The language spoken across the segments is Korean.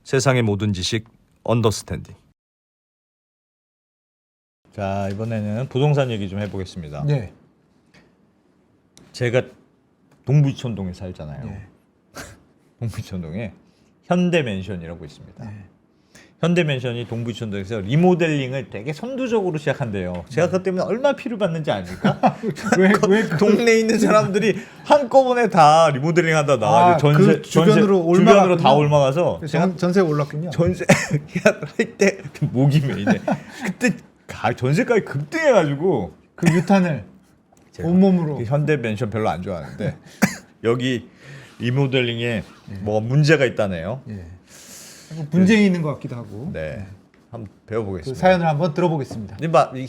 세상의 모든 지식 언더스탠딩. 자, 이번에는 부동산 얘기 좀 해보겠습니다. 네. 제가 동부이촌동에 살잖아요. 네. 동부이촌동에 현대맨션이라고 있습니다. 네. 현대맨션이 동부이촌동에서 리모델링을 되게 선두적으로 시작한대요. 제가 그것 때문에 얼마 피를 받는지 아닙니까? 왜 동네에 있는 사람들이 한꺼번에 다 리모델링하다 나와요. 그 주변으로 다 올라가서 전세 올랐군요. 전세 할 때 목이 메이네. 그때 전세가가 급등해가지고 그 유탄을 온몸으로. 현대맨션 별로 안 좋아하는데 여기 리모델링에 뭐 문제가 있다네요. 예. 분쟁이 있는 것 같기도 하고. 네, 한번 그 배워보겠습니다. 사연을 한번 들어보겠습니다.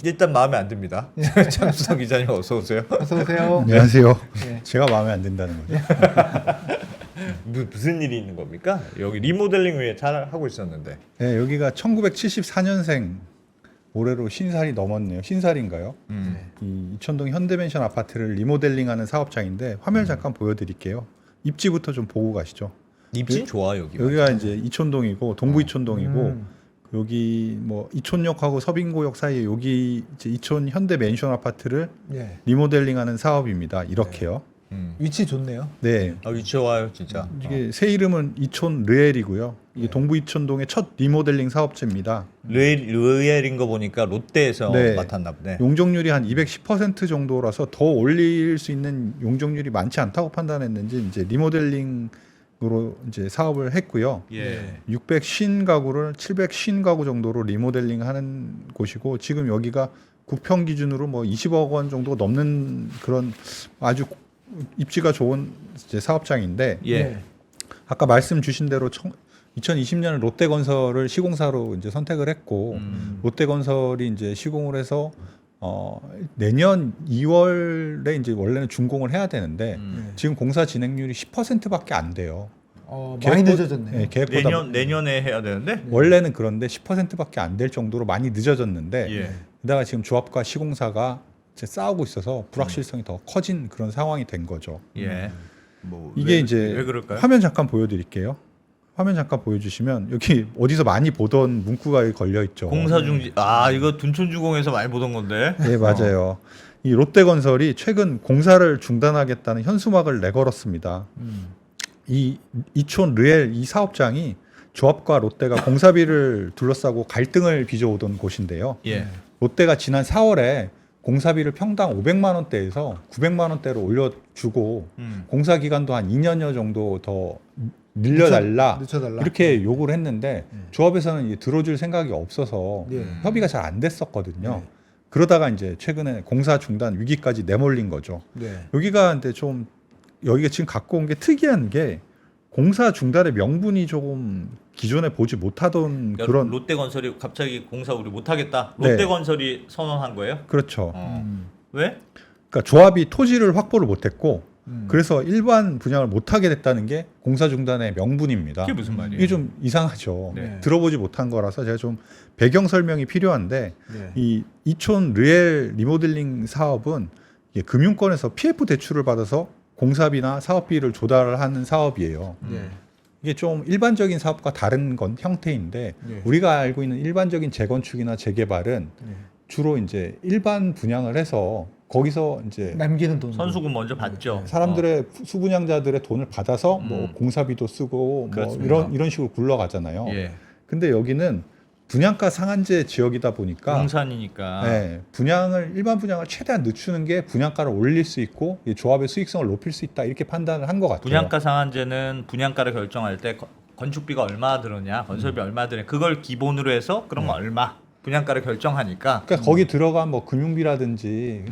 일단 마음에 안 듭니다. 장수석 기자님 어서 오세요. 어서 오세요. 안녕하세요. 네. 제가 마음에 안 든다는 거죠. 무슨 일이 있는 겁니까? 여기 리모델링 왜 잘 하고 있었는데. 네, 여기가 1974년생 올해로 신살이 넘었네요. 신살인가요? 이 이천동 현대맨션 아파트를 리모델링하는 사업장인데 화면 잠깐 보여드릴게요. 입지부터 좀 보고 가시죠. 입지 좋아 여기. 여기가 이제 이촌동이고 동부 이촌동이고 여기 뭐 이촌역하고 서빙고역 사이에 여기 이제 이촌 현대맨션 아파트를 예. 리모델링하는 사업입니다. 이렇게요. 위치 좋네요. 네. 위치 좋아요 진짜. 이게 새 이름은 이촌 르엘이고요. 이게 동부 이촌동의 첫 리모델링 사업체입니다. 르엘인 거 보니까 롯데에서 네. 맡았나 보네. 용적률이 한 210% 정도라서 더 올릴 수 있는 용적률이 많지 않다고 판단했는지 이제 리모델링으로 이제 사업을 했고요. 예. 650가구를 750가구 정도로 리모델링하는 곳이고 지금 여기가 국평 기준으로 뭐 20억 원 정도 넘는 그런 아주 입지가 좋은 이제 사업장인데 예. 아까 말씀 주신 대로 2020년에 롯데건설을 시공사로 이제 선택을 했고 롯데건설이 이제 시공을 해서 내년 2월에 이제 원래는 준공을 해야 되는데 지금 공사 진행률이 10%밖에 안 돼요. 많이 늦어졌네요. 네, 계획보다 내년에 해야 되는데. 원래는 그런데 10%밖에 안 될 정도로 많이 늦어졌는데 예. 게다가 지금 조합과 시공사가 이제 싸우고 있어서 불확실성이 더 커진 그런 상황이 된 거죠. 예. 뭐 이게 이제 왜 그럴까요? 화면 잠깐 보여드릴게요. 화면 잠깐 보여주시면 여기 어디서 많이 보던 문구가 걸려 있죠. 공사 중지. 이거 둔촌주공에서 많이 보던 건데. 네, 맞아요. 이 롯데건설이 최근 공사를 중단하겠다는 현수막을 내걸었습니다. 이 이촌 르엘 이 사업장이 조합과 롯데가 공사비를 둘러싸고 갈등을 빚어오던 곳인데요. 예. 롯데가 지난 4월에 공사비를 평당 500만 원대에서 900만 원대로 올려주고 공사 기간도 한 2년여 정도 더 늘려달라 늦춰달라. 이렇게 요구를 했는데 조합에서는 이제 들어줄 생각이 없어서 네. 협의가 잘 안 됐었거든요. 네. 그러다가 이제 최근에 공사 중단 위기까지 내몰린 거죠. 네. 여기가 근데 좀 여기가 지금 갖고 온 게 특이한 게 공사 중단의 명분이 조금 기존에 보지 못하던 그런 롯데건설이 갑자기 공사 우리 못하겠다. 네. 롯데건설이 선언한 거예요? 그렇죠. 왜? 그러니까 조합이 토지를 확보를 못했고 그래서 일반 분양을 못하게 됐다는 게 공사 중단의 명분입니다. 그게 무슨 말이에요? 이게 좀 이상하죠. 네. 들어보지 못한 거라서 제가 좀 배경 설명이 필요한데 네. 이 이촌 르엘 리모델링 사업은 이게 금융권에서 PF 대출을 받아서 공사비나 사업비를 조달하는 사업이에요. 네. 이게 좀 일반적인 사업과 다른 건 형태인데 네. 우리가 알고 있는 일반적인 재건축이나 재개발은 네. 주로 이제 일반 분양을 해서 거기서 이제 남기는 돈. 선수금 먼저 받죠. 사람들의 수분양자들의 돈을 받아서 뭐 공사비도 쓰고 뭐 그렇습니다. 이런 식으로 굴러가잖아요. 예. 근데 여기는 분양가 상한제 지역이다 보니까 공산이니까. 네, 일반 분양을 최대한 늦추는 게 분양가를 올릴 수 있고 이 조합의 수익성을 높일 수 있다 이렇게 판단을 한 것 같아요. 분양가 상한제는 분양가를 결정할 때 건축비가 얼마 들었냐, 건설비 얼마 들었냐, 그걸 기본으로 해서 그럼 얼마 분양가를 결정하니까. 그러니까 거기 들어간 뭐 금융비라든지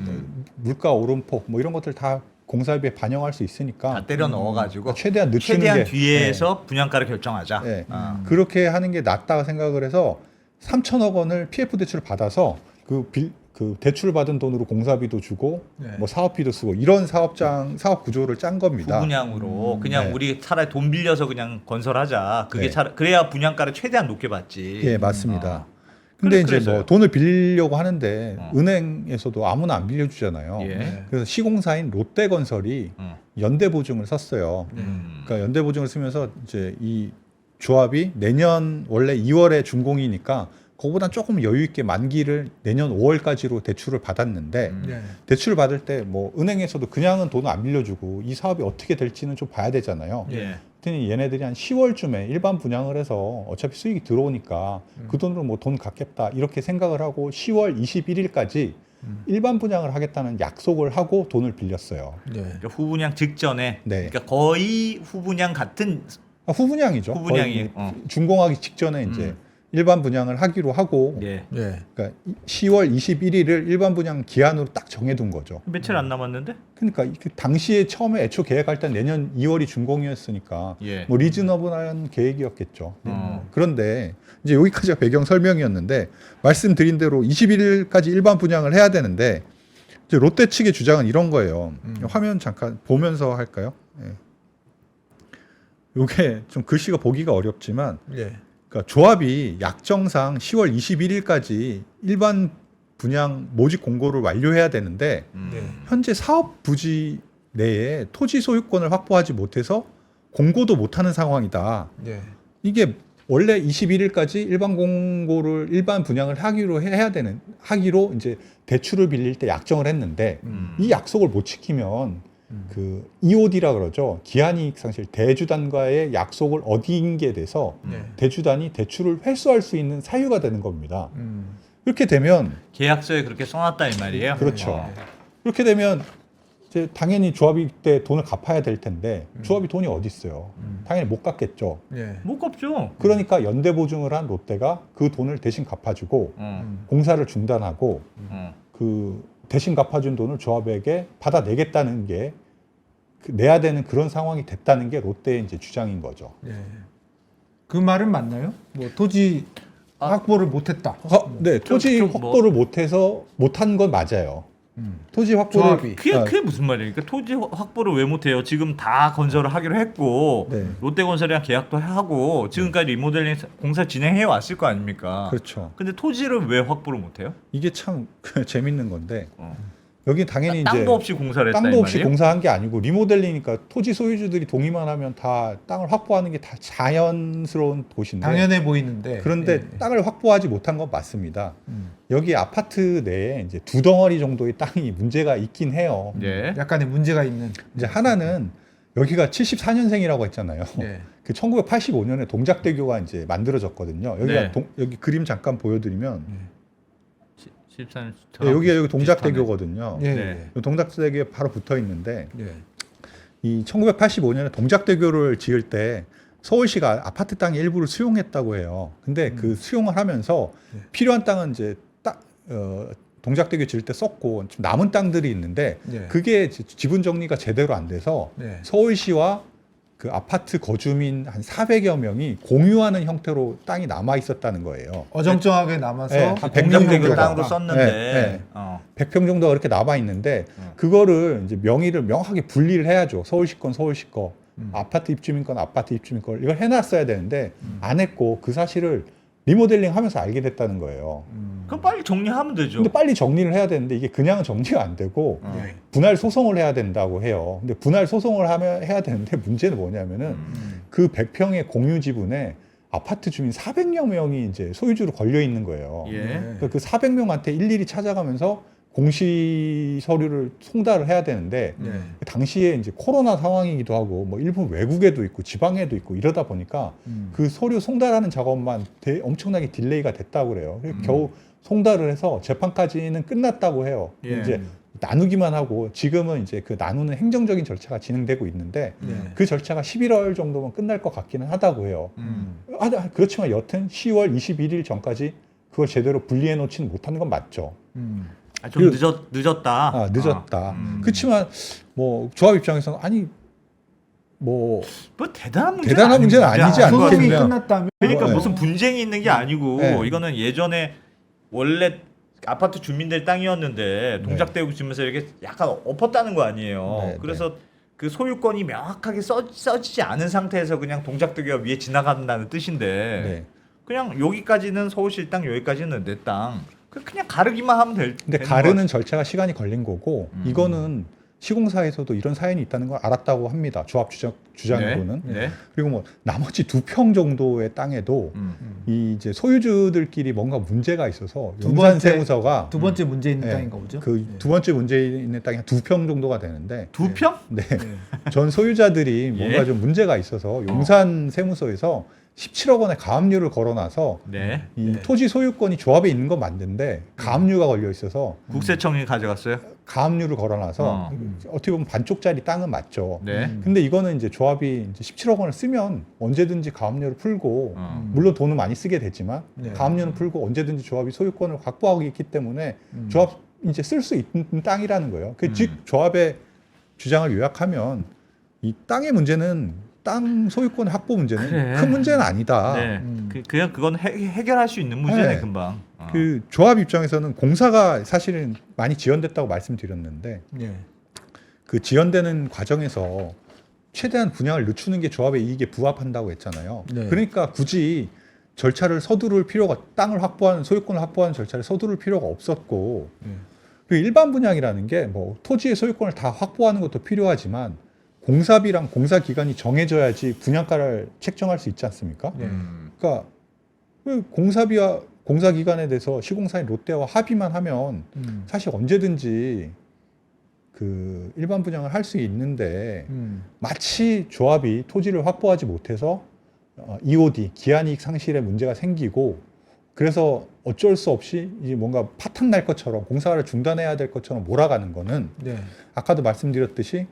물가 오름폭 뭐 이런 것들 다 공사비에 반영할 수 있으니까 다 때려 넣어가지고 최대한 늦추는 최대한 게 뒤에서 분양가를 결정하자. 네. 아. 그렇게 하는 게 낫다고 생각을 해서 3천억 원을 PF 대출을 받아서 그 대출을 받은 돈으로 공사비도 주고 네. 뭐 사업비도 쓰고 이런 사업 구조를 짠 겁니다. 부분양으로 그냥 네. 우리 차라리 돈 빌려서 그냥 건설하자. 그게 네. 그래야 분양가를 최대한 높게 받지. 예, 맞습니다. 근데 이제 그래서요. 뭐 돈을 빌리려고 하는데 은행에서도 아무나 안 빌려주잖아요. 예. 그래서 시공사인 롯데건설이 연대보증을 썼어요. 그러니까 연대보증을 쓰면서 이제 이 조합이 내년 원래 2월에 준공이니까 그거보다 조금 여유 있게 만기를 내년 5월까지로 대출을 받았는데 네. 대출을 받을 때 뭐 은행에서도 그냥은 돈을 안 빌려주고 이 사업이 어떻게 될지는 좀 봐야 되잖아요. 예. 그랬더니 얘네들이 한 10월쯤에 일반 분양을 해서 어차피 수익이 들어오니까 그 돈으로 뭐 돈 갚겠다 이렇게 생각을 하고 10월 21일까지 일반 분양을 하겠다는 약속을 하고 돈을 빌렸어요. 네. 그러니까 후분양 직전에 네. 그러니까 거의 후분양 같은 후분양이죠. 후분양이에요. 거의 준공하기 직전에 이제 일반 분양을 하기로 하고 예. 네. 그러니까 10월 21일을 일반 분양 기한으로 딱 정해둔 거죠. 며칠 안 남았는데? 그러니까 그 당시에 처음에 애초 계획할 때 내년 2월이 준공이었으니까 예. 뭐 리즈너블한 계획이었겠죠. 어. 그런데 이제 여기까지가 배경 설명이었는데 말씀드린 대로 21일까지 일반 분양을 해야 되는데 이제 롯데 측의 주장은 이런 거예요. 화면 잠깐 보면서 할까요? 예. 이게 좀 글씨가 보기가 어렵지만 네. 그러니까 조합이 약정상 10월 21일까지 일반 분양 모집 공고를 완료해야 되는데 네. 현재 사업 부지 내에 토지 소유권을 확보하지 못해서 공고도 못하는 상황이다. 네. 이게 원래 21일까지 일반 분양을 하기로 이제 대출을 빌릴 때 약정을 했는데 이 약속을 못 지키면 그 EOD라 그러죠. 기한이익 상실 대주단과의 약속을 어긴 게 돼서 네. 대주단이 대출을 회수할 수 있는 사유가 되는 겁니다. 이렇게 되면 계약서에 그렇게 써놨다 이 말이에요. 그렇죠. 어. 이렇게 되면 이제 당연히 조합이 때 돈을 갚아야 될 텐데 조합이 돈이 어디 있어요? 당연히 못 갚겠죠. 네. 못 갚죠. 그러니까 연대 보증을 한 롯데가 그 돈을 대신 갚아주고 공사를 중단하고 그 대신 갚아준 돈을 조합에게 받아내겠다는 게 내야 되는 그런 상황이 됐다는 게 롯데의 이제 주장인 거죠. 네. 그 말은 맞나요? 뭐 토지 확보를 못했다. 네, 토지 좀 확보를 못한 건 맞아요. 토지 확보를 조합이. 그게 무슨 말이에요? 그러니까 토지 확보를 왜 못해요? 지금 다 건설을 하기로 했고 네. 롯데건설이랑 계약도 하고 지금까지 리모델링 공사 진행해 왔을 거 아닙니까? 그렇죠. 근데 토지를 왜 확보를 못해요? 이게 참 재밌는 건데 여기 당연히 이제 땅도 없이 공사를 했다 땅도 이 없이 말이에요? 공사한 게 아니고 리모델링이니까 토지 소유주들이 동의만 하면 다 땅을 확보하는 게 다 자연스러운 도시인데 당연해 보이는데. 그런데 네. 땅을 확보하지 못한 건 맞습니다. 여기 아파트 내에 이제 두 덩어리 정도의 땅이 문제가 있긴 해요. 예. 약간의 문제가 있는. 이제 하나는 여기가 74년생이라고 했잖아요. 네. 그 1985년에 동작대교가 이제 만들어졌거든요. 여기가 네. 여기 그림 잠깐 보여드리면 14년 네, 여기가 동작대교거든요. 네. 네. 이 동작대교에 바로 붙어 있는데 네. 이 1985년에 동작대교를 지을 때 서울시가 아파트 땅 일부를 수용했다고 해요. 근데 그 수용을 하면서 필요한 땅은 이제 동작대교 지을 때 썼고 좀 남은 땅들이 있는데 네. 그게 지분 정리가 제대로 안 돼서 네. 서울시와 그 아파트 거주민 한 400여 명이 공유하는 형태로 땅이 남아 있었다는 거예요. 어정쩡하게 남아서 네, 다 동작대교 백년대교가 땅으로 썼는데 네, 네. 100평 정도가 그렇게 남아 있는데 그거를 이제 명의를 명확하게 분리를 해야죠. 서울시 건 서울시 거, 아파트 입주민 건 아파트 입주민 거 이걸 해놨어야 되는데 안 했고 그 사실을 리모델링 하면서 알게 됐다는 거예요. 그럼 빨리 정리하면 되죠. 근데 빨리 정리를 해야 되는데 이게 그냥 정리가 안 되고 네. 분할 소송을 해야 된다고 해요. 근데 분할 소송을 해야 되는데 문제는 뭐냐면은 그 100평의 공유 지분에 아파트 주민 400여 명이 이제 소유주로 걸려 있는 거예요. 예. 그러니까 그 400명한테 일일이 찾아가면서 공시 서류를 송달을 해야 되는데 네. 당시에 이제 코로나 상황이기도 하고 뭐 일본 외국에도 있고 지방에도 있고 이러다 보니까 그 서류 송달하는 작업만 엄청나게 딜레이가 됐다고 그래요. 그래서 겨우 송달을 해서 재판까지는 끝났다고 해요. 예. 이제 나누기만 하고 지금은 이제 그 나누는 행정적인 절차가 진행되고 있는데 네. 그 절차가 11월 정도면 끝날 것 같기는 하다고 해요. 그렇지만 여튼 10월 21일 전까지 그걸 제대로 분리해 놓지는 못하는 건 맞죠. 좀 늦었다. 늦었다. 그렇지만 뭐 조합 입장에서는 아니 뭐 대단한 대단한 문제는 아니지 소송이 않겠냐. 끝났다면 그러니까 네. 무슨 분쟁이 있는 게 아니고 네. 이거는 예전에 원래 아파트 주민들 땅이었는데 동작대교 지면서 이렇게 약간 엎었다는 거 아니에요. 네, 그래서 그 소유권이 명확하게 써지지 않은 상태에서 그냥 동작대교가 위에 지나간다는 뜻인데 네. 그냥 여기까지는 서울시 땅, 여기까지는 내 땅. 그냥 가르기만 하면 근데 되는 가르는 절차가 시간이 걸린 거고 이거는 시공사에서도 이런 사연이 있다는 걸 알았다고 합니다. 조합 주장으로는. 네. 그리고 뭐 나머지 2평 정도의 땅에도 이 이제 소유주들끼리 뭔가 문제가 있어서 두 번째- 용산세무서가 두 번째 문제 있는 네. 땅인가 보죠. 그 두 번째 문제 있는 땅이 한 2평 정도가 되는데 2평? 네. 전 소유자들이 뭔가 예? 좀 문제가 있어서 용산세무서에서 17억 원의 가압류를 걸어놔서 네. 이 토지 소유권이 조합에 있는 건 맞는데 가압류가 걸려 있어서 국세청이 가져갔어요? 가압류를 걸어놔서 어떻게 보면 반쪽짜리 땅은 맞죠. 네. 근데 이거는 이제 조합이 이제 17억 원을 쓰면 언제든지 가압류를 풀고 물론 돈은 많이 쓰게 되지만 네. 가압류는 풀고 언제든지 조합이 소유권을 확보하고 있기 때문에 조합 이제 쓸 수 있는 땅이라는 거예요. 즉 조합의 주장을 요약하면 이 땅의 문제는 땅 소유권 확보 문제는 그래. 큰 문제는 아니다. 네. 그냥 그건 해결할 수 있는 문제네 네. 금방. 그 조합 입장에서는 공사가 사실은 많이 지연됐다고 말씀드렸는데 네. 그 지연되는 과정에서 최대한 분양을 늦추는 게 조합의 이익에 부합한다고 했잖아요. 네. 그러니까 굳이 절차를 서두를 필요가 땅을 확보하는 소유권을 확보하는 절차를 서두를 필요가 없었고 네. 그리고 일반 분양이라는 게 뭐 토지의 소유권을 다 확보하는 것도 필요하지만 공사비랑 공사 기간이 정해져야지 분양가를 책정할 수 있지 않습니까? 네. 그러니까 그 공사비와 공사 기간에 대해서 시공사인 롯데와 합의만 하면 사실 언제든지 그 일반 분양을 할 수 있는데 마치 조합이 토지를 확보하지 못해서 EOD 기한이익 상실에 문제가 생기고 그래서 어쩔 수 없이 이제 뭔가 파탄 날 것처럼 공사를 중단해야 될 것처럼 몰아가는 거는 네. 아까도 말씀드렸듯이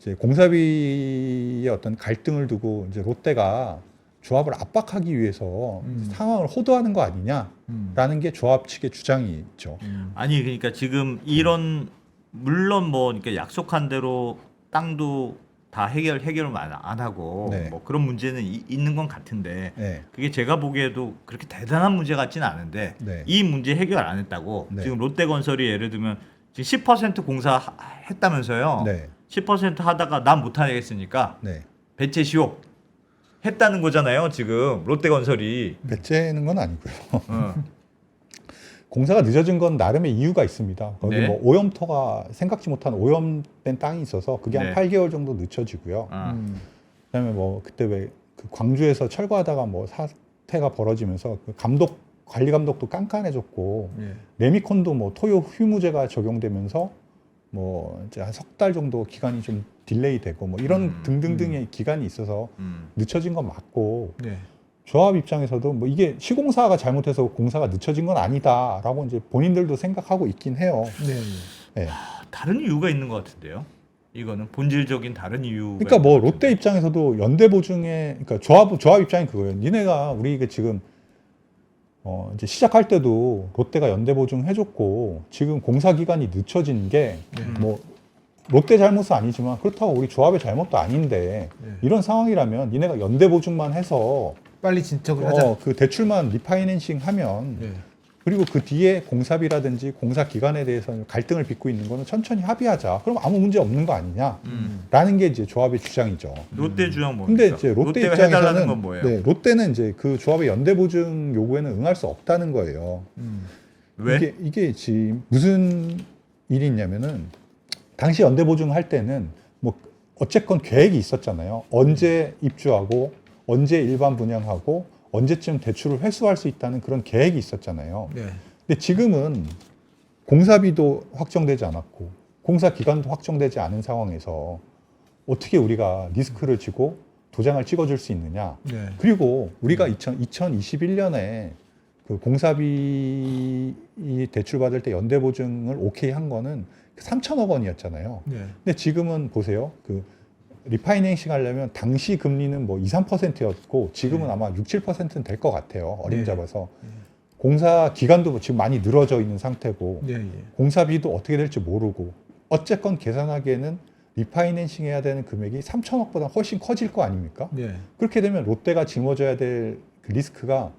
이제 공사비의 어떤 갈등을 두고 이제 롯데가 조합을 압박하기 위해서 상황을 호도하는 거 아니냐라는 게 조합 측의 주장이 있죠. 아니 그러니까 지금 이런 물론 뭐 그러니까 약속한 대로 땅도 다 해결을 안 하고 네. 뭐 그런 문제는 있는 건 같은데 네. 그게 제가 보기에도 그렇게 대단한 문제 같지는 않은데 네. 이 문제 해결 안 했다고 네. 지금 롯데건설이 예를 들면 지금 10% 공사했다면서요. 네. 10% 하다가 난 못하겠으니까 네. 배채시오 했다는 거잖아요. 지금 롯데건설이. 배째는 건 아니고요. 어. 공사가 늦어진 건 나름의 이유가 있습니다. 거기 네. 뭐 오염토가 생각지 못한 오염된 땅이 있어서 그게 네. 한 8개월 정도 늦춰지고요. 아. 그다음에 뭐 그때 왜 그 광주에서 철거하다가 뭐 사태가 벌어지면서 그 관리 감독도 깐깐해졌고 네. 레미콘도 뭐 토요 휴무제가 적용되면서 뭐 이제 한 석 달 정도 기간이 좀 딜레이 되고 뭐 이런 등등등의 기간이 있어서 늦춰진 건 맞고 네. 조합 입장에서도 뭐 이게 시공사가 잘못해서 공사가 늦춰진 건 아니다라고 이제 본인들도 생각하고 있긴 해요. 네. 네. 다른 이유가 있는 것 같은데요. 이거는 본질적인 다른 이유. 그러니까 뭐 롯데 입장에서도 연대 보증에 그러니까 조합 입장이 그거예요. 니네가 우리 이게 지금 이제 시작할 때도 롯데가 연대 보증 해줬고 지금 공사 기간이 늦춰진 게 뭐 롯데 잘못은 아니지만 그렇다고 우리 조합의 잘못도 아닌데 네. 이런 상황이라면 니네가 연대 보증만 해서 빨리 진척을 하자. 그 대출만 리파이낸싱 하면 네. 그리고 그 뒤에 공사비라든지 공사 기간에 대해서 갈등을 빚고 있는 거는 천천히 합의하자. 그럼 아무 문제 없는 거 아니냐라는 게 이제 조합의 주장이죠. 롯데 주장 뭡니까? 근데 이제 롯데 롯데가 해달라는 입장에서는 건 뭐예요? 네, 롯데는 이제 그 조합의 연대 보증 요구에는 응할 수 없다는 거예요. 왜? 이게 지금 무슨 일이 있냐면은 당시 연대 보증할 때는 뭐 어쨌건 계획이 있었잖아요. 언제 입주하고 언제 일반 분양하고 언제쯤 대출을 회수할 수 있다는 그런 계획이 있었잖아요. 네. 근데 지금은 공사비도 확정되지 않았고 공사 기간도 확정되지 않은 상황에서 어떻게 우리가 리스크를 지고 도장을 찍어줄 수 있느냐. 네. 그리고 우리가 2021년에 그 공사비 대출 받을 때 연대 보증을 오케이 한 거는 3천억 원이었잖아요. 네. 근데 지금은 보세요. 그 리파이낸싱 하려면 당시 금리는 뭐 2, 3%였고 지금은 아마 6, 7%는 될 것 같아요. 어림잡아서. 공사 기간도 지금 많이 늘어져 있는 상태고 네. 예. 공사비도 어떻게 될지 모르고 어쨌건 계산하기에는 리파이낸싱 해야 되는 금액이 3천억보다 훨씬 커질 거 아닙니까? 네. 그렇게 되면 롯데가 짊어져야 될 그 리스크가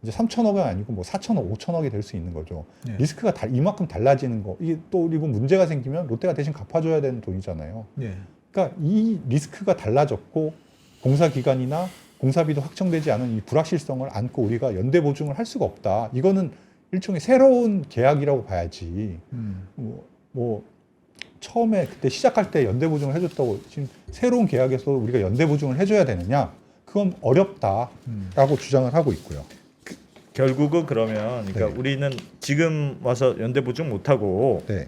이제 3천억은 아니고 뭐 4천억, 5천억이 될 수 있는 거죠. 네. 리스크가 이만큼 달라지는 거. 이게 또 그리고 문제가 생기면 롯데가 대신 갚아줘야 되는 돈이잖아요. 네. 그러니까 이 리스크가 달라졌고 공사 기간이나 공사비도 확정되지 않은 이 불확실성을 안고 우리가 연대 보증을 할 수가 없다. 이거는 일종의 새로운 계약이라고 봐야지. 뭐 처음에 그때 시작할 때 연대 보증을 해줬다고 지금 새로운 계약에서 우리가 연대 보증을 해줘야 되느냐? 그건 어렵다라고 주장을 하고 있고요. 결국은 그러면 그러니까 네. 우리는 지금 와서 연대 보증 못 하고 네,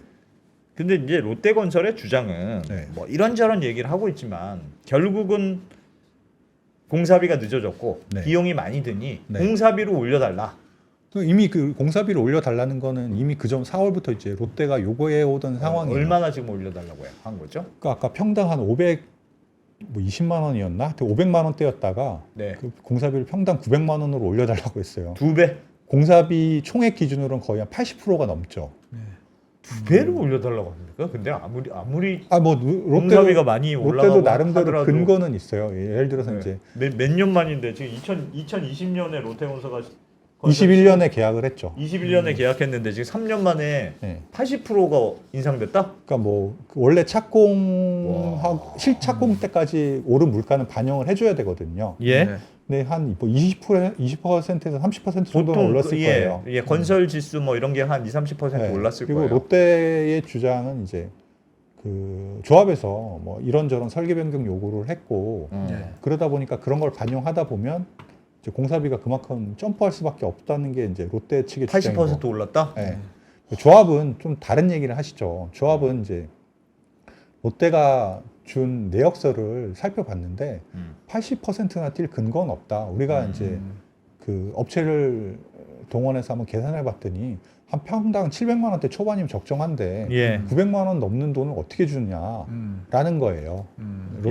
근데 이제 롯데건설의 주장은 네. 뭐 이런저런 얘기를 하고 있지만 결국은 공사비가 늦어졌고 네. 비용이 많이 드니 네. 공사비로 올려달라. 이미 그 공사비를 올려달라는 거는 이미 그전 4월부터 이제 롯데가 요구해 오던 상황이에요. 얼마나 지금 올려달라고 한 거죠? 그러니까 아까 평당 한 520만 원이었나? 500만 원대였다가 네. 그 공사비를 평당 900만 원으로 올려달라고 했어요. 2배? 공사비 총액 기준으로는 거의 한 80%가 넘죠. 2배를 올려달라고 합니까? 근데 아무리 뭐 공사비가 많이 올라가고 롯데도 나름대로 하더라도 근거는 있어요. 예를 들어서 네. 이제 몇 년 만인데 지금 2020년에 롯데건설가 21년에 계약을 했죠. 21년에 계약했는데 지금 3년 만에 네. 80%가 인상됐다? 그러니까 뭐그 원래 착공하고 실착공 때까지 오른 물가는 반영을 해줘야 되거든요. 예. 네. 근데 한 20%에서 30% 정도는 올랐을 예, 거예요. 예, 건설 지수 뭐 이런 게 한 20-30% 네. 올랐을 그리고 거예요. 롯데의 주장은 이제 그 조합에서 뭐 이런저런 설계 변경 요구를 했고 네. 그러다 보니까 그런 걸 반영하다 보면 이제 공사비가 그만큼 점프할 수밖에 없다는 게 이제 롯데 측의 주장이고. 80% 올랐다? 네. 조합은 좀 다른 얘기를 하시죠. 조합은 이제 롯데가 준 내역서를 살펴봤는데 80%나 뛸 근거는 없다. 우리가 이제 그 업체를 동원해서 한번 계산해 봤더니 한 평당 700만 원대 초반이면 적정한데 예. 900만 원 넘는 돈을 어떻게 주냐라는 거예요.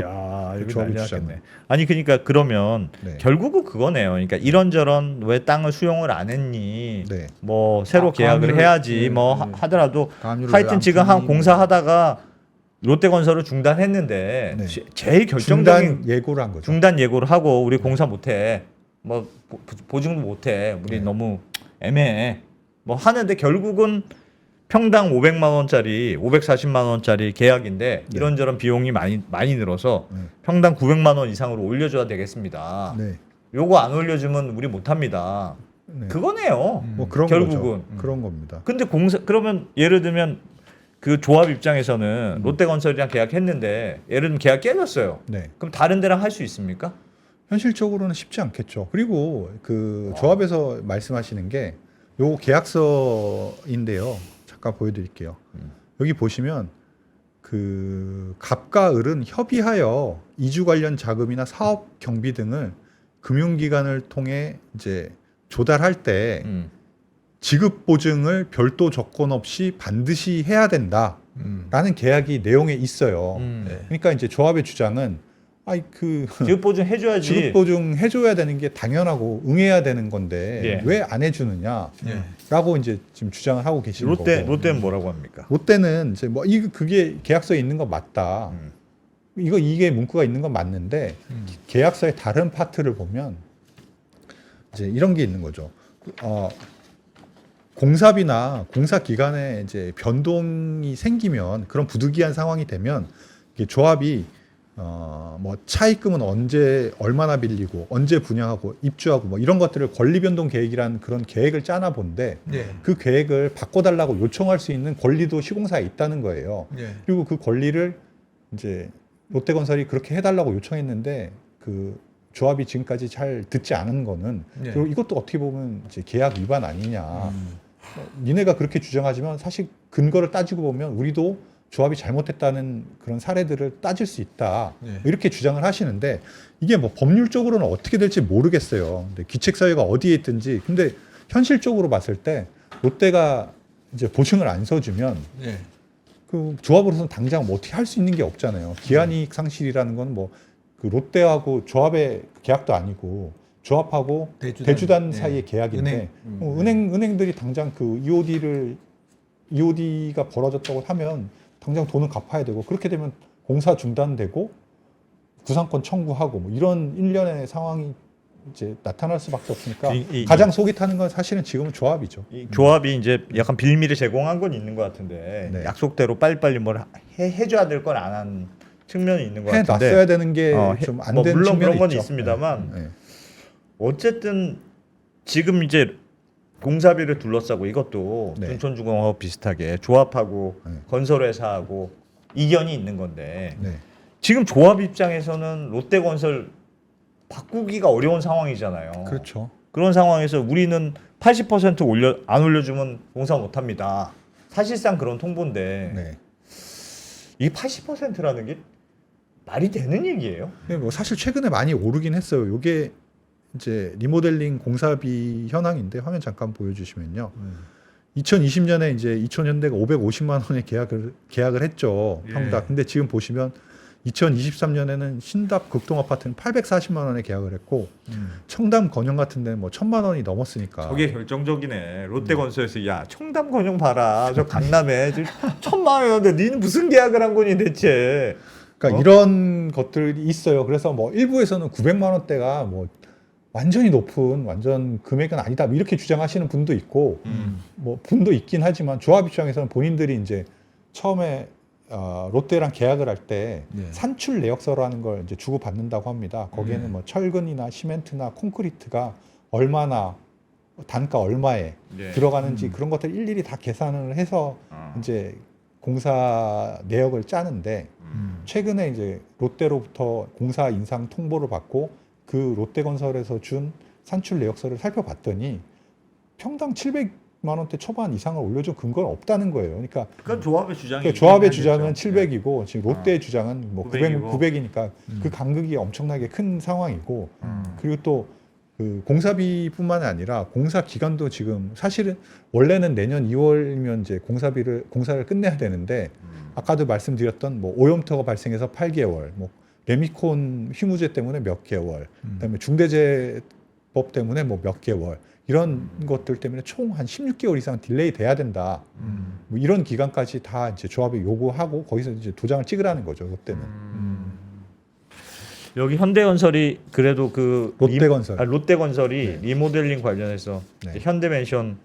야, 이거 조합이 난리 주장은. 났겠네. 아니 그러니까 그러면 네. 결국은 그거네요. 그러니까 이런저런 왜 땅을 수용을 안 했니? 네. 뭐 새로 아, 계약을 가압류를- 해야지 네, 뭐 네. 하더라도 가압류를 하여튼 안 지금 한 풀리니. 공사하다가 롯데건설을 중단했는데 네. 제일 결정적인 중단 예고를 한 거죠. 중단 예고를 하고 우리 공사 못해 뭐 보증도 못해 우리 네. 너무 애매해 뭐 하는데 결국은 평당 500만 원짜리 540만 원짜리 계약인데 네. 이런저런 비용이 많이 늘어서 네. 평당 900만 원 이상으로 올려줘야 되겠습니다. 네. 요거 안 올려주면 우리 못합니다. 네. 그거네요. 뭐 그런 결국은. 거죠. 그런 겁니다. 근데 공사 그러면 예를 들면 그 조합 입장에서는 롯데건설이랑 계약했는데 예를 들면 계약 깨졌어요. 네. 그럼 다른 데랑 할 수 있습니까? 현실적으로는 쉽지 않겠죠. 그리고 그 조합에서 말씀하시는 게 요 계약서인데요. 잠깐 보여드릴게요. 여기 보시면 그 갑과 을은 협의하여 이주 관련 자금이나 사업 경비 등을 금융기관을 통해 이제 조달할 때 지급 보증을 별도 조건 없이 반드시 해야 된다라는 계약이 내용에 있어요. 네. 그러니까 이제 조합의 주장은 지급 보증 해줘야지. 지급 보증 해줘야 되는 게 당연하고 응해야 되는 건데 예. 왜 안 해주느냐라고 이제 지금 주장을 하고 계시는 거고. 롯데는 뭐라고 합니까? 롯데는 이제 뭐 그게 계약서에 있는 건 맞다. 음. 이게 문구가 있는 건 맞는데 계약서의 다른 파트를 보면 이제 이런 게 있는 거죠. 공사비나 공사 기간에 이제 변동이 생기면 그런 부득이한 상황이 되면 이게 조합이 뭐 차입금은 언제 얼마나 빌리고 언제 분양하고 입주하고 뭐 이런 것들을 권리 변동 계획이라는 그런 계획을 짜나 본데 예. 그 계획을 바꿔달라고 요청할 수 있는 권리도 시공사에 있다는 거예요. 예. 그리고 그 권리를 이제 롯데건설이 그렇게 해달라고 요청했는데 그 조합이 지금까지 잘 듣지 않은 거는 예. 그리고 이것도 어떻게 보면 이제 계약 위반 아니냐. 니네가 그렇게 주장하지만 사실 근거를 따지고 보면 우리도 조합이 잘못했다는 그런 사례들을 따질 수 있다. 예. 이렇게 주장을 하시는데 이게 뭐 법률적으로는 어떻게 될지 모르겠어요. 근데 기책사유가 어디에 있든지 근데 현실적으로 봤을 때 롯데가 이제 보증을 안 서주면 예. 그 조합으로서는 당장 뭐 어떻게 할 수 있는 게 없잖아요. 기한이익 상실이라는 건 뭐 그 롯데하고 조합의 계약도 아니고 조합하고 대주단 예. 사이의 계약인데 은행. 은행들이 당장 그 EOD가 벌어졌다고 하면 당장 돈을 갚아야 되고 그렇게 되면 공사 중단되고 구상권 청구하고 뭐 이런 일련의 상황이 이제 나타날 수밖에 없으니까 가장 속이 타는 건 사실은 지금은 조합이죠. 이 조합이 이제 약간 빌미를 제공한 건 있는 것 같은데 네. 약속대로 빨리빨리 뭘 해줘야 될 걸 안 한 측면이 있는 것 같은데 해놨어야 되는 게 좀 안 되는 물론 측면이 그런 건 있죠. 있습니다만 네. 어쨌든 지금 이제 공사비를 둘러싸고 이것도 네. 둔촌주공하고 비슷하게 조합하고 네. 건설회사하고 이견이 있는 건데 네. 지금 조합 입장에서는 롯데건설 바꾸기가 어려운 상황이잖아요. 그렇죠. 그런 상황에서 우리는 80% 안 올려주면 공사 못합니다. 사실상 그런 통보인데 네. 이 80%라는 게 말이 되는 얘기예요? 근데 뭐 사실 최근에 많이 오르긴 했어요. 이게 이제 리모델링 공사비 현황인데 화면 잠깐 보여주시면요. 2020년에 이제 이촌현대가 550만 원에 계약을 했죠. 예. 평당. 근데 지금 보시면 2023년에는 신답 극동 아파트는 840만 원에 계약을 했고 청담 건영 같은 데는 뭐 1000만 원이 넘었으니까. 저게 결정적이네. 롯데건설에서 야 청담 건영 봐라. 저 강남에 1000만 원인데 니는 무슨 계약을 한 거니 대체? 그러니까 이런 것들이 있어요. 그래서 뭐 일부에서는 900만 원대가 뭐 완전히 높은 완전 금액은 아니다. 뭐 이렇게 주장하시는 분도 있고 뭐 분도 있긴 하지만 조합 입장에서는 본인들이 이제 처음에 롯데랑 계약을 할 때 산출 내역서라는 걸 이제 주고 받는다고 합니다. 거기에는 뭐 철근이나 시멘트나 콘크리트가 얼마나 단가 얼마에 예. 들어가는지 그런 것들 일일이 다 계산을 해서 이제 공사 내역을 짜는데 최근에 이제 롯데로부터 공사 인상 통보를 받고 그 롯데건설에서 준 산출 내역서를 살펴봤더니 평당 700만 원대 초반 이상을 올려준 근거는 없다는 거예요. 그러니까 그건 조합의 주장이. 그러니까 조합의 있긴 주장은 하겠죠. 700이고 지금 롯데의 주장은 뭐 900이니까 그 간극이 엄청나게 큰 상황이고 그리고 또 그 공사비뿐만 아니라 공사 기간도 지금 사실은 원래는 내년 2월이면 이제 공사를 끝내야 되는데 아까도 말씀드렸던 뭐 오염토가 발생해서 8개월, 뭐 레미콘 휴무제 때문에 몇 개월, 그다음에 중대재해법 때문에 뭐 몇 개월 이런 것들 때문에 총 한 16개월 이상 딜레이 돼야 된다. 뭐 이런 기간까지 다 이제 조합이 요구하고 거기서 이제 도장을 찍으라는 거죠. 롯데는. 여기 현대건설이 그래도 그 롯데건설. 롯데건설이 리모델링 관련해서 네. 현대맨션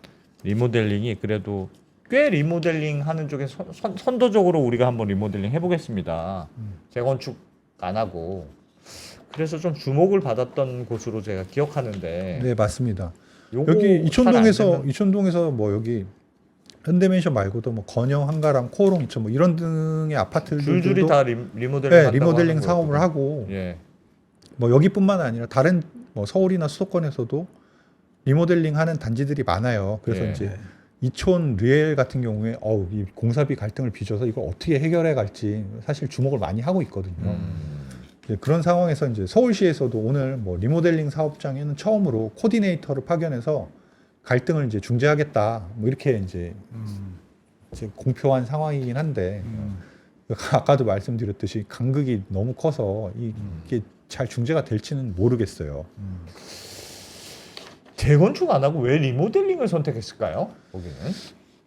리모델링이 그래도 꽤 리모델링 하는 쪽에 선도적으로 우리가 한번 리모델링 해보겠습니다. 재건축 안 하고 그래서 좀 주목을 받았던 곳으로 제가 기억하는데 네, 맞습니다. 요거 여기 잘안 되는- 이촌동에서 뭐 여기 현대맨션 말고도 뭐 건영, 한가람, 코오롱 이천 뭐 이런 등의 아파트들도 줄줄이 다 리모델링 네, 한다고 리모델링 하는 사업을 거였거든요. 하고 예. 뭐 여기뿐만 아니라 다른 뭐 서울이나 수도권에서도 리모델링 하는 단지들이 많아요. 그래서 예. 이제 이촌 리엘 같은 경우에 이 공사비 갈등을 빚어서 이걸 어떻게 해결해 갈지 사실 주목을 많이 하고 있거든요. 이제 그런 상황에서 이제 서울시에서도 오늘 뭐 리모델링 사업장에는 처음으로 코디네이터를 파견해서 갈등을 이제 중재하겠다. 뭐 이렇게 이제 공표한 상황이긴 한데 아까도 말씀드렸듯이 간극이 너무 커서 이게 잘 중재가 될지는 모르겠어요. 재건축 안 하고 왜 리모델링을 선택했을까요? 거기는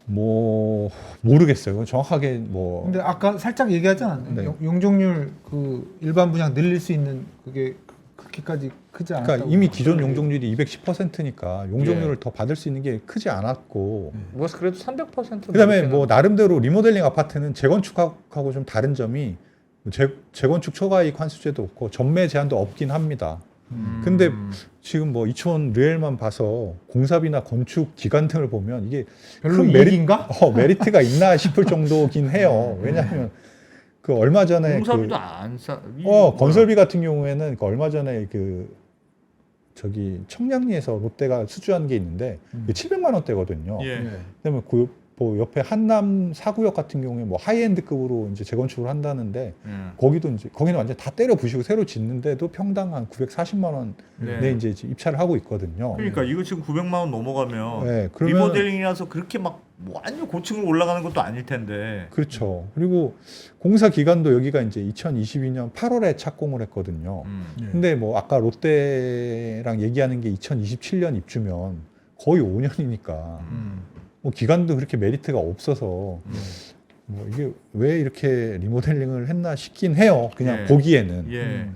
뭐 모르겠어요. 정확하게 뭐 근데 아까 살짝 얘기하지 않았나요? 네. 용적률 그 일반 분양 늘릴 수 있는 그게 그렇게까지 크지 않았다고. 그러니까 이미 기존 용적률이 210%니까 용적률을 더 받을 수 있는 게 크지 않았고 뭐 그래도 300% 그다음에 뭐 나름대로 리모델링 아파트는 재건축하고 좀 다른 점이 재건축 초과이익 환수제도 없고 전매 제한도 없긴 합니다. 근데 지금 뭐 이촌 리엘만 봐서 공사비나 건축 기간 등을 보면 이게 별로 큰 이익인가? 메리트가 있나 싶을 정도긴 해요. 왜냐하면 그 얼마 전에 공사비도 안 싸. 건설비 같은 경우에는 그 얼마 전에 그 저기 청량리에서 롯데가 수주한 게 있는데 이게 700만 원대거든요. 예. 그다음에 뭐 옆에 한남 사구역 같은 경우에 뭐 하이엔드급으로 이제 재건축을 한다는데 거기도 이제 거기는 완전 다 때려 부시고 새로 짓는데도 평당 한 940만 원에 네. 이제 입찰을 하고 있거든요. 그러니까 이거 지금 900만 원 넘어가면 네, 그러면 리모델링이라서 그렇게 막 완전 고층으로 올라가는 것도 아닐 텐데. 그렇죠. 그리고 공사 기간도 여기가 이제 2022년 8월에 착공을 했거든요. 근데 뭐 아까 롯데랑 얘기하는 게 2027년 입주면 거의 5년이니까 뭐 기간도 그렇게 메리트가 없어서 뭐 이게 왜 이렇게 리모델링을 했나 싶긴 해요. 그냥 예. 보기에는. 예.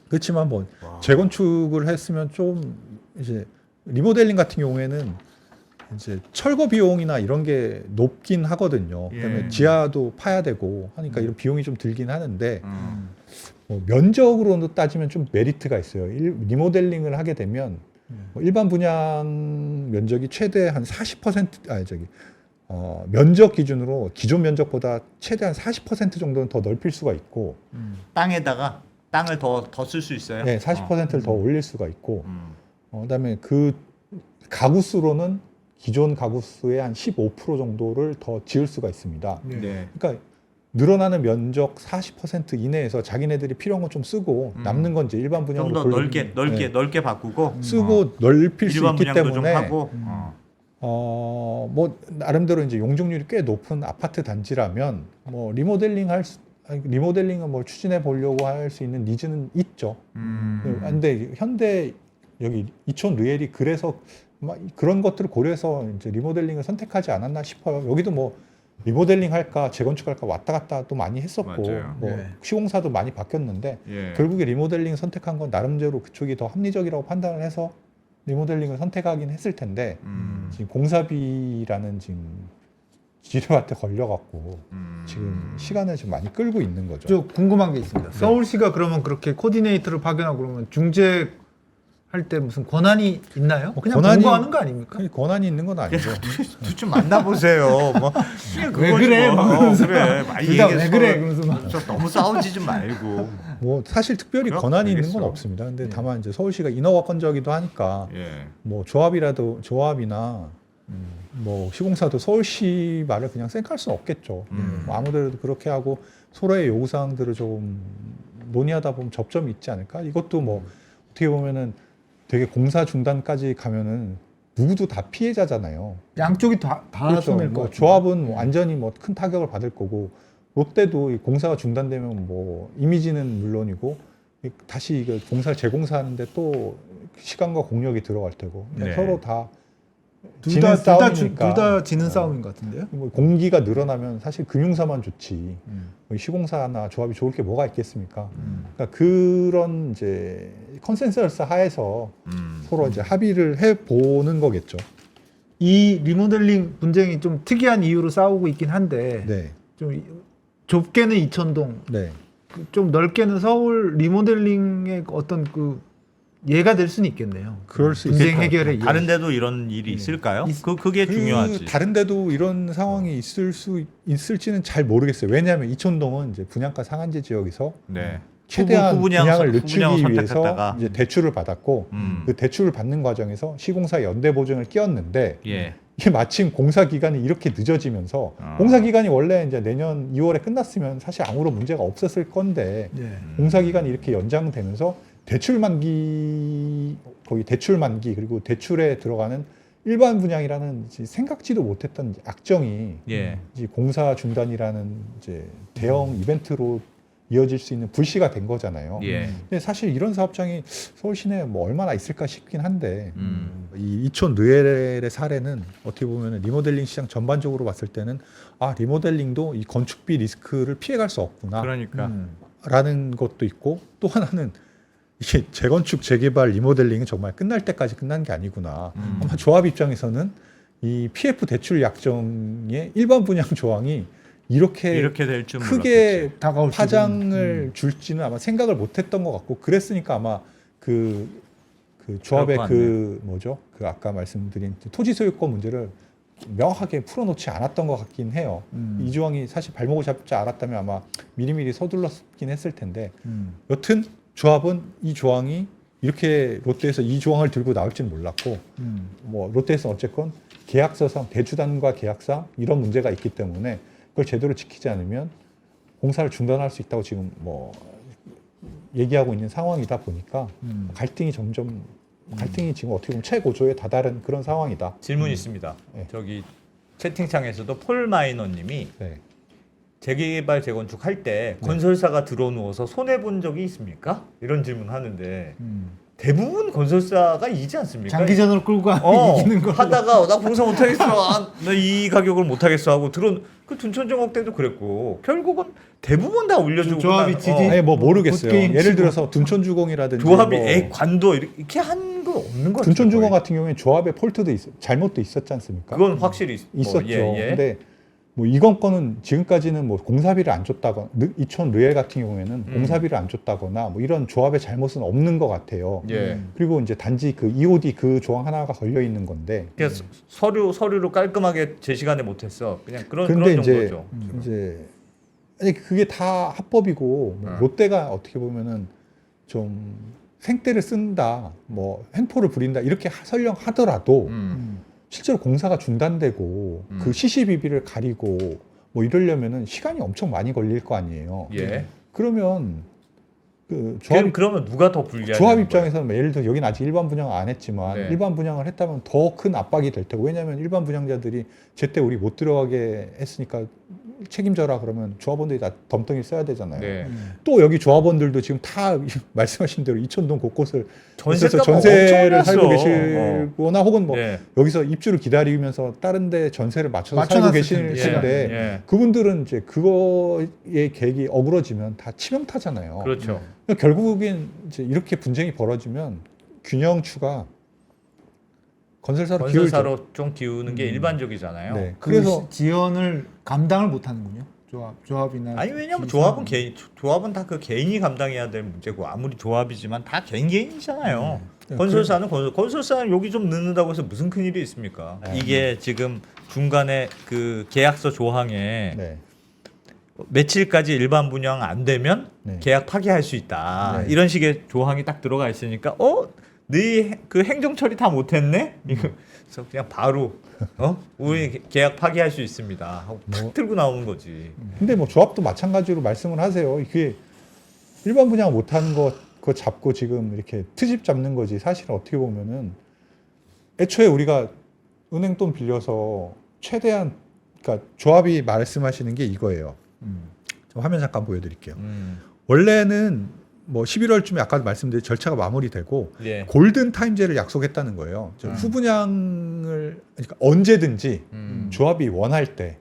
그렇지만 뭐 재건축을 했으면 좀 이제 리모델링 같은 경우에는 이제 철거 비용이나 이런 게 높긴 하거든요. 그다음에 예. 지하도 파야 되고 하니까 이런 비용이 좀 들긴 하는데 뭐 면적으로도 따지면 좀 메리트가 있어요. 리모델링을 하게 되면 뭐 일반 분양 면적이 최대 한 40% 면적 기준으로 기존 면적보다 최대한 40% 정도는 더 넓힐 수가 있고, 땅에다가 땅을 더 쓸 수 있어요. 네, 40%를 더 올릴 수가 있고, 그다음에 그 가구 수로는 기존 가구 수의 한 15% 정도를 더 지을 수가 있습니다. 네. 그러니까 늘어나는 면적 40% 이내에서 자기네들이 필요한 건 좀 쓰고 남는 건 이제 일반 좀 분양으로 더 넓게 바꾸고 쓰고 넓힐 수 일반 있기 분양도 좀 때문에 하고. 뭐 나름대로 이제 용적률이 꽤 높은 아파트 단지라면 뭐 리모델링은 뭐 추진해 보려고 할 수 있는 니즈는 있죠. 근데 현대 여기 이촌 르엘이 그래서 막 그런 것들을 고려해서 이제 리모델링을 선택하지 않았나 싶어요. 여기도 뭐 리모델링 할까 재건축 할까 왔다 갔다 또 많이 했었고 맞아요. 뭐 네. 시공사도 많이 바뀌었는데 예. 결국에 리모델링 선택한 건 나름대로 그쪽이 더 합리적이라고 판단을 해서 리모델링을 선택하긴 했을 텐데 지금 공사비라는 지금 지뢰밭에 걸려갖고 지금 시간을 좀 많이 끌고 있는 거죠. 저 궁금한 게 있습니다. 서울시가 그러면 그렇게 코디네이터를 파견하고 그러면 중재할 때 무슨 권한이 있나요? 그냥 공고하는 거 아닙니까? 권한이 있는 건 아니죠. 좀 만나보세요. 뭐 왜 그래? 막 그래. 많이 둘 다 왜 얘기해서 그래? 그러면서 막. 너무 싸우지 좀 말고. 뭐 사실 특별히 그럼 권한이 있는 건 알겠어. 없습니다. 근데 다만 이제 서울시가 인허가 건조하기도 하니까 예. 뭐 조합이나 뭐 시공사도 서울시 말을 그냥 쌩깔 수는 없겠죠. 뭐 아무데라도 그렇게 하고 서로의 요구사항들을 좀 논의하다 보면 접점이 있지 않을까? 이것도 뭐 어떻게 보면은 되게 공사 중단까지 가면은 누구도 다 피해자잖아요. 양쪽이 다 그렇죠. 손해일 것 뭐 같아요. 조합은 뭐 완전히 뭐 큰 타격을 받을 거고 롯데도 이 공사가 중단되면 뭐 이미지는 물론이고 다시 이거 공사를 재공사하는데 또 시간과 공력이 들어갈 테고 네. 서로 다 둘 다 싸움이니까. 지는 싸움인 것 같은데요. 뭐 공기가 늘어나면 사실 금융사만 좋지 뭐 시공사나 조합이 좋을 게 뭐가 있겠습니까? 그러니까 그런 이제 컨센서스 하에서 서로 이제 합의를 해 보는 거겠죠. 이 리모델링 분쟁이 좀 특이한 이유로 싸우고 있긴 한데 네, 좀 좁게는 이천동, 네. 좀 넓게는 서울 리모델링의 어떤 그 예가 될 수는 있겠네요. 그럴 수 분쟁 있겠죠. 해결의 예. 다른 데도 이런 일이 있을까요? 그게 그 중요하지. 다른 데도 이런 상황이 있을지는 잘 모르겠어요. 왜냐하면 이촌동은 이제 분양가 상한제 지역에서 네. 최대한 분양을 늦추기 후분양을 위해서 선택했다가. 이제 대출을 받았고 그 대출을 받는 과정에서 시공사 연대 보증을 끼웠는데 예. 이게 마침 공사 기간이 이렇게 늦어지면서 공사 기간이 원래 이제 내년 2월에 끝났으면 사실 아무런 문제가 없었을 건데 예. 공사 기간이 이렇게 연장되면서 대출 만기 그리고 대출에 들어가는 일반 분양이라는 이제 생각지도 못했던 악정이 예. 이제 공사 중단이라는 이제 대형 이벤트로 이어질 수 있는 불씨가 된 거잖아요. 예. 근데 사실 이런 사업장이 서울 시내에 뭐 얼마나 있을까 싶긴 한데 이 이촌 르엘의 사례는 어떻게 보면 리모델링 시장 전반적으로 봤을 때는 리모델링도 이 건축비 리스크를 피해갈 수 없구나 그러니까. 라는 것도 있고 또 하나는 이게 재건축 재개발 리모델링은 정말 끝날 때까지 끝난 게 아니구나. 아마 조합 입장에서는 이 PF 대출 약정의 일반 분양 조항이 이렇게 될 줄 크게 다가올 파장을 줄지는 아마 생각을 못했던 것 같고 그랬으니까 아마 그 조합의 그럴 것 그 아까 말씀드린 토지 소유권 문제를 명확하게 풀어놓지 않았던 것 같긴 해요. 이 조항이 사실 발목을 잡지 않았다면 아마 미리미리 서둘렀긴 했을 텐데 여튼 조합은 이 조항이 이렇게 롯데에서 이 조항을 들고 나올지는 몰랐고 뭐 롯데에서 어쨌건 계약서상 대주단과 계약상 이런 문제가 있기 때문에 그걸 제대로 지키지 않으면 공사를 중단할 수 있다고 지금 뭐 얘기하고 있는 상황이다 보니까 갈등이 지금 어떻게 보면 최고조에 다다른 그런 상황이다. 질문이 있습니다. 네. 저기 채팅창에서도 폴 마이너님이 네. 재개발 재건축 할 때 건설사가 들어누워서 손해 본 적이 있습니까? 이런 질문하는데 대부분 건설사가 이지 않습니까? 장기전으로 끌고 이기는 거 하다가 나 공사 못하겠어, 나 이 가격을 못하겠어 하고 그 둔촌정옥 때도 그랬고 결국은 대부분 다 올려주고 조합이 지지. 아니 뭐 모르겠어요. 굿게임 예를 치고. 들어서 둔촌주공이라든지 조합이 뭐 관도 이렇게 한 건 없는 거 같아요. 둔촌주공 같은 경우에 조합의 폴트도 잘못도 있었지 않습니까? 그건 확실히 있었죠. 예. 근데 뭐 이건 건은 지금까지는 뭐 공사비를 안 줬다거나 이촌 르엘 같은 경우에는 공사비를 안 줬다거나 뭐 이런 조합의 잘못은 없는 것 같아요. 예. 그리고 이제 단지 그 EOD 그 조항 하나가 걸려 있는 건데. 그냥 서류로 깔끔하게 제 시간에 못했어. 그냥 그런 근데 이제 정도죠. 이제 아니 그게 다 합법이고 뭐 롯데가 어떻게 보면은 좀 생떼를 쓴다, 뭐 횡포를 부린다 이렇게 설령 하더라도 실제로 공사가 중단되고 그 시시비비를 가리고 뭐 이러려면은 시간이 엄청 많이 걸릴 거 아니에요. 예. 그러면 그 그러면 누가 더 불리하냐? 조합 입장에서는 뭐 예를 들어 여기는 아직 일반 분양 안 했지만 네. 일반 분양을 했다면 더 큰 압박이 될 테고 왜냐하면 일반 분양자들이 제때 우리 못 들어가게 했으니까 책임져라 그러면 조합원들이 다 덤덩이 써야 되잖아요. 네. 또 여기 조합원들도 지금 다 말씀하신 대로 이촌동 곳곳을 전세가 전세를 살고 계시거나 혹은 뭐 네. 여기서 입주를 기다리면서 다른 데 전세를 맞춰서 살고 맞춰놨을 계시는데 텐데. 예. 그분들은 이제 그거의 계획이 어그러지면 다 치명타잖아요. 그렇죠. 그러니까 결국엔 이제 이렇게 분쟁이 벌어지면 균형추가 건설사로 기울죠. 건설사로 좀 기우는 게 일반적이잖아요. 네. 그래서 지연을 감당을 못하는군요. 조합이나 아니 왜냐면 기사. 조합은 다 그 개인이 감당해야 될 문제고 아무리 조합이지만 다 개인이잖아요. 네. 건설사는 건설사는 여기 좀 늦는다고 해서 무슨 큰 일이 있습니까? 이게 지금 중간에 그 계약서 조항에 네. 며칠까지 일반 분양 안 되면 네. 계약 파기할 수 있다. 네. 이런 식의 조항이 딱 들어가 있으니까 네 그 행정 처리 다 못했네? 그래서 그냥 바로 우리 계약 파기할 수 있습니다. 하고 탁 들고 나오는 거지. 근데 뭐 조합도 마찬가지로 말씀을 하세요. 이게 일반 분양 못하는 거 그거 잡고 지금 이렇게 트집 잡는 거지. 사실은 어떻게 보면은 애초에 우리가 은행 돈 빌려서 최대한 그러니까 조합이 말씀하시는 게 이거예요. 저 화면 잠깐 보여드릴게요. 원래는 뭐 11월쯤에 아까 말씀드린 절차가 마무리되고 예. 골든 타임제를 약속했다는 거예요. 후분양을 그러니까 언제든지 조합이 원할 때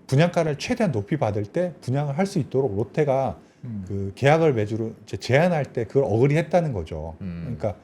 분양가를 최대한 높이 받을 때 분양을 할 수 있도록 롯데가 그 계약을 매주로 이제 제한할 때 그걸 어그리했다는 거죠. 그러니까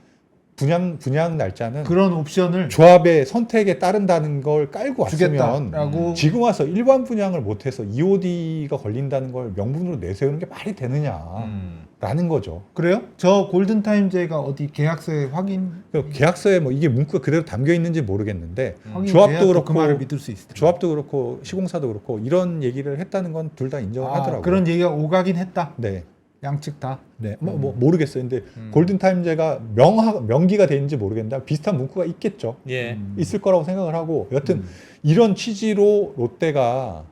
분양 날짜는 그런 옵션을 조합의 선택에 따른다는 걸 깔고 왔으면 주겠다라고 지금 와서 일반 분양을 못해서 EOD가 걸린다는 걸 명분으로 내세우는 게 말이 되느냐라는 거죠. 그래요? 저 골든타임제가 어디 계약서에 확인 그러니까 계약서에 뭐 이게 문구가 그대로 담겨 있는지 모르겠는데 확인돼야 조합도 또 그렇고 그 말을 믿을 수 있을 텐데. 조합도 그렇고 시공사도 그렇고 이런 얘기를 했다는 건 둘 다 인정을 하더라고요. 그런 얘기가 오가긴 했다. 네. 양측 다. 네, 뭐 모르겠어요. 근데 골든 타임제가 명기가 되는지 모르겠는데 비슷한 문구가 있겠죠. 예. 있을 거라고 생각을 하고 여하튼 이런 취지로 롯데가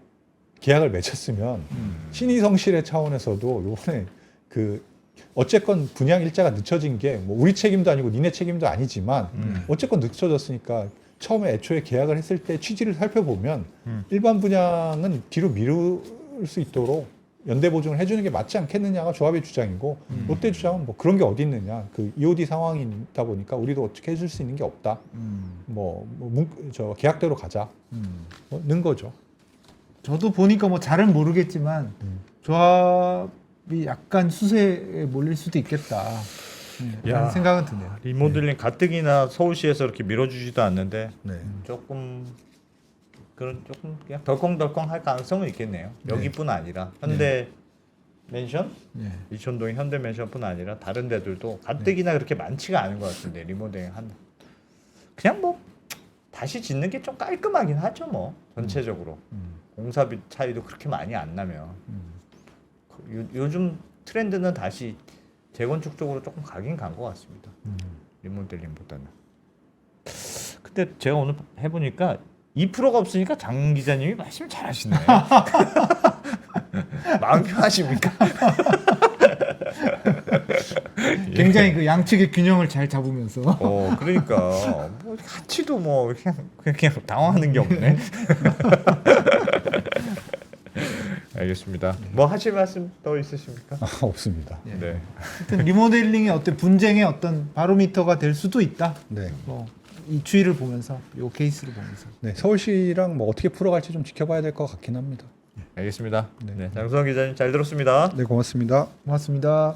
계약을 맺혔으면 신의성실의 차원에서도 이번에 그 어쨌건 분양 일자가 늦춰진 게 뭐 우리 책임도 아니고 니네 책임도 아니지만 어쨌건 늦춰졌으니까 처음에 애초에 계약을 했을 때 취지를 살펴보면 일반 분양은 뒤로 미룰 수 있도록 연대 보증을 해주는 게 맞지 않겠느냐가 조합의 주장이고 롯데 주장은 뭐 그런 게 어디 있느냐 그 EOD 상황이 있다 보니까 우리도 어떻게 해줄 수 있는 게 없다 저 계약대로 가자는 거죠. 저도 보니까 뭐 잘은 모르겠지만 조합이 약간 수세에 몰릴 수도 있겠다. 라는 생각은 드네요. 리모델링 가뜩이나 서울시에서 이렇게 밀어주지도 않는데 네. 조금 그냥 덜컹덜컹 할 가능성은 있겠네요. 여기뿐 아니라 현대 맨션, 네. 이촌동의 현대 맨션뿐 아니라 다른 데들도 가뜩이나 그렇게 많지가 않은 것 같은데 리모델링 한 그냥 뭐 다시 짓는 게 좀 깔끔하긴 하죠 뭐 전체적으로 공사비 차이도 그렇게 많이 안 나면 요즘 트렌드는 다시 재건축 쪽으로 조금 가긴 간 것 같습니다. 리모델링보다는. 근데 제가 오늘 해보니까 2%가 없으니까 장 기자님이 말씀 잘하시네. 마음 편하십니까? 굉장히 그 양측의 균형을 잘 잡으면서 그러니까 뭐 가치도 뭐 그냥 당황하는 게 없네. 알겠습니다. 뭐 하실 말씀 더 있으십니까? 없습니다. 네. 하여튼 리모델링의 어떤 분쟁의 어떤 바로미터가 될 수도 있다. 네. 이 추이를 보면서 이 케이스를 보면서 네, 서울시랑 뭐 어떻게 풀어갈지 좀 지켜봐야 될 것 같긴 합니다. 알겠습니다. 네, 장수환 기자님 잘 들었습니다. 네, 고맙습니다. 고맙습니다.